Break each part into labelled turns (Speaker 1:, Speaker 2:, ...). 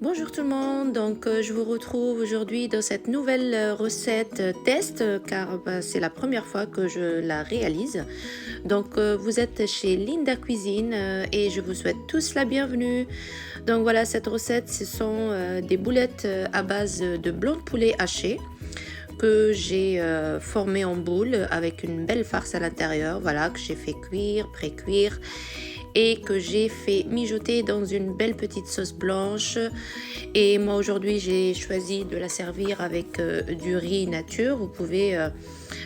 Speaker 1: Bonjour tout le monde, donc je vous retrouve aujourd'hui dans cette nouvelle recette test car c'est la première fois que je la réalise. Donc vous êtes chez Linda Cuisine et je vous souhaite tous la bienvenue. Donc voilà, cette recette ce sont des boulettes à base de blanc de poulet haché que j'ai formé en boule avec une belle farce à l'intérieur, voilà, que j'ai fait cuire, pré-cuire et que j'ai fait mijoter dans une belle petite sauce blanche. Et moi aujourd'hui j'ai choisi de la servir avec du riz nature. Vous pouvez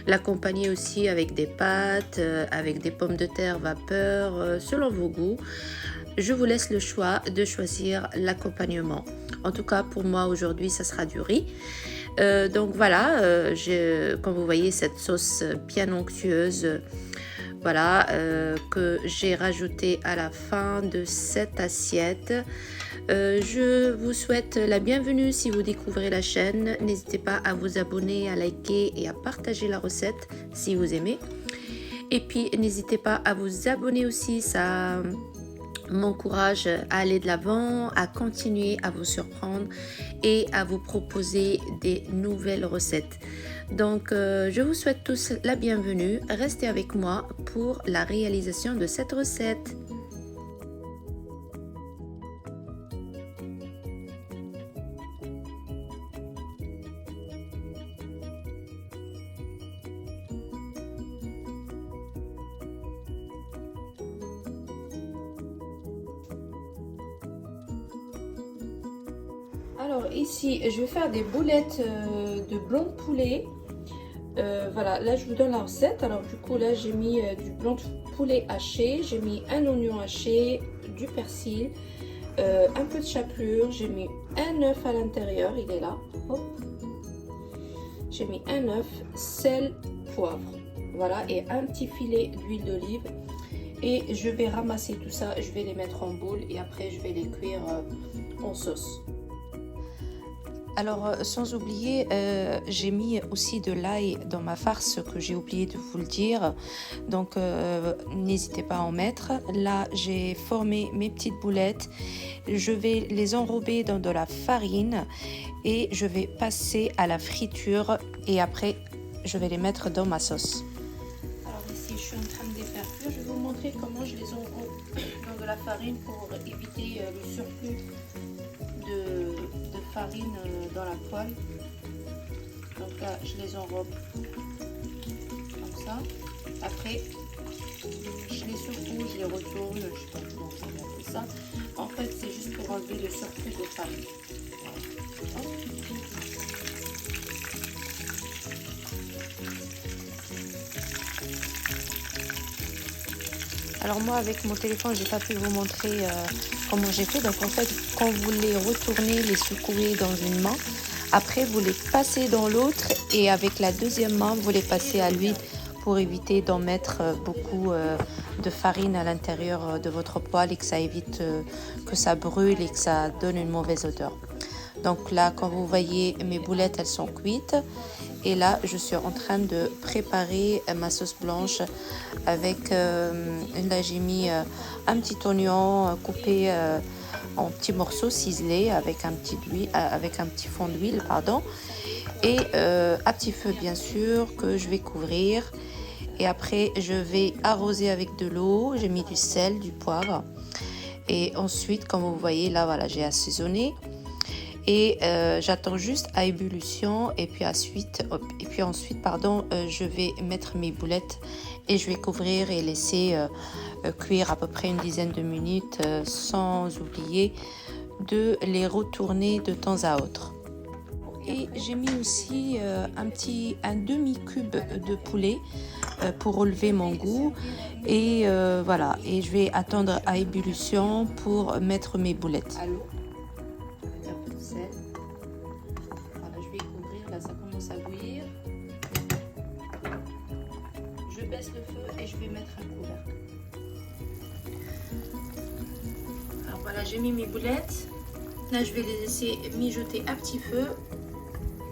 Speaker 1: l'accompagner aussi avec des pâtes, avec des pommes de terre vapeur, selon vos goûts. Je vous laisse le choix de choisir l'accompagnement. En tout cas pour moi aujourd'hui ça sera du riz. Donc voilà, comme vous voyez cette sauce bien onctueuse, voilà, que j'ai rajouté à la fin de cette assiette. Je vous souhaite la bienvenue si vous découvrez la chaîne. N'hésitez pas à vous abonner, à liker et à partager la recette si vous aimez. Et puis n'hésitez pas à vous abonner aussi, ça m'encourage à aller de l'avant, à continuer à vous surprendre et à vous proposer des nouvelles recettes. Donc je vous souhaite tous la bienvenue. Restez avec moi pour la réalisation de cette recette. Alors ici je vais faire des boulettes de blanc de poulet. Voilà, là je vous donne la recette. Alors du coup là j'ai mis du blanc de poulet haché, j'ai mis un oignon haché, du persil, un peu de chapelure, j'ai mis un œuf à l'intérieur, il est là. J'ai mis un œuf, sel, poivre, voilà, et un petit filet d'huile d'olive. Et je vais ramasser tout ça, je vais les mettre en boule et après je vais les cuire en sauce. Alors, sans oublier, j'ai mis aussi de l'ail dans ma farce que j'ai oublié de vous le dire. Donc, n'hésitez pas à en mettre. Là, j'ai formé mes petites boulettes. Je vais les enrober dans de la farine et je vais passer à la friture. Et après, je vais les mettre dans ma sauce. Alors ici, je suis en train de les faire cuire. Je vais vous montrer comment je les enrobe dans de la farine pour éviter le surplus de farine dans la poêle. Donc là je les enrobe comme ça, après je les secoue, je les retourne, je sais pas comment on fait ça. En fait c'est juste pour enlever le surplus de farine. Alors moi avec mon téléphone j'ai pas pu vous montrer comment j'ai fait. Donc en fait quand vous les retournez, les secouez dans une main, après vous les passez dans l'autre et avec la deuxième main vous les passez à l'huile pour éviter d'en mettre beaucoup de farine à l'intérieur de votre poêle et que ça évite que ça brûle et que ça donne une mauvaise odeur. Donc là quand vous voyez mes boulettes elles sont cuites. Et là, je suis en train de préparer ma sauce blanche avec, là j'ai mis un petit oignon coupé en petits morceaux ciselés avec un petit fond d'huile, pardon. Et à petit feu bien sûr que je vais couvrir. Et après, je vais arroser avec de l'eau. J'ai mis du sel, du poivre. Et ensuite, comme vous voyez, là voilà, j'ai assaisonné. Et j'attends juste à ébullition et puis ensuite je vais mettre mes boulettes et je vais couvrir et laisser cuire à peu près une dizaine de minutes sans oublier de les retourner de temps à autre. Et j'ai mis aussi un demi-cube de poulet pour relever mon goût et voilà, et je vais attendre à ébullition pour mettre mes boulettes. Voilà, je vais couvrir, là ça commence à bouillir. Je baisse le feu et je vais mettre un couvercle. Alors voilà, j'ai mis mes boulettes. Là je vais les laisser mijoter à petit feu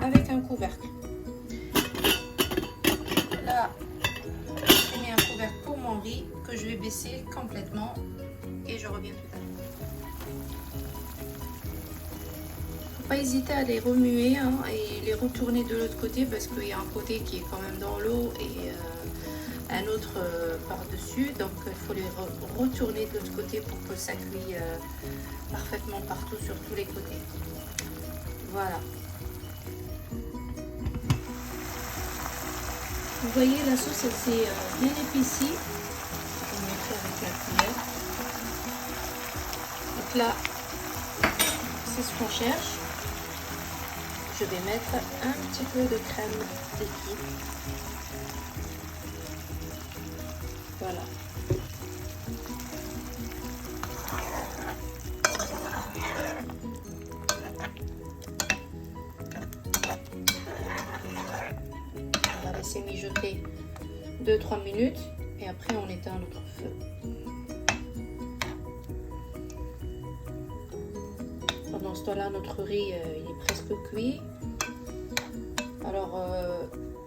Speaker 1: avec un couvercle. Là, j'ai mis un couvercle pour mon riz que je vais baisser complètement et je reviens tout à l'heure. pas hésiter à les remuer hein, et les retourner de l'autre côté parce qu'il y a un côté qui est quand même dans l'eau et un autre par-dessus. Donc il faut les retourner de l'autre côté pour que ça cuit parfaitement partout sur tous les côtés. Voilà. Vous voyez la sauce elle s'est bien épaissie. On va faire avec la cuillère. Donc là, c'est ce qu'on cherche. Je vais mettre un petit peu de crème liquide. Voilà. On va laisser mijoter 2-3 minutes et après on éteint notre feu. Pendant ce temps-là, notre riz il est presque cuit. Alors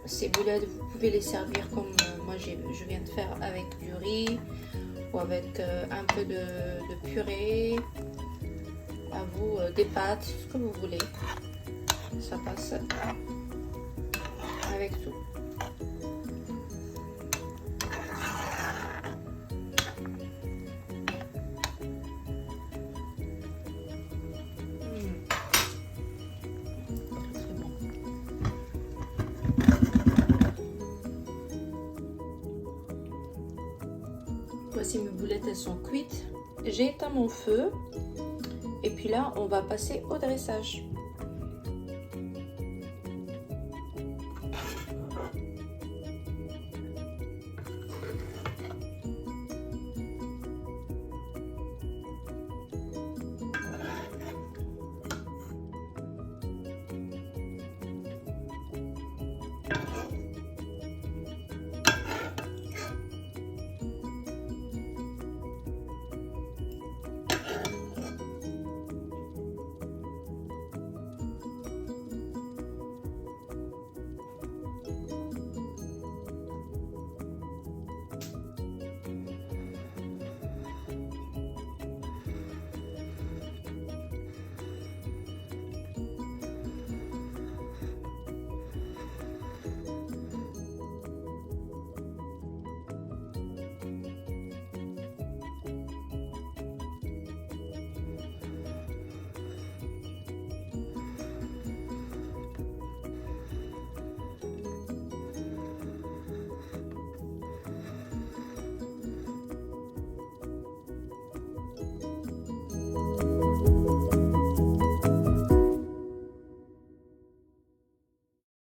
Speaker 1: ces boulettes, vous pouvez les servir comme moi je viens de faire avec du riz ou avec un peu de purée, à vous des pâtes, ce que vous voulez. Ça passe avec tout. Voici mes boulettes, elles sont cuites. J'ai éteint mon feu et puis là on va passer au dressage.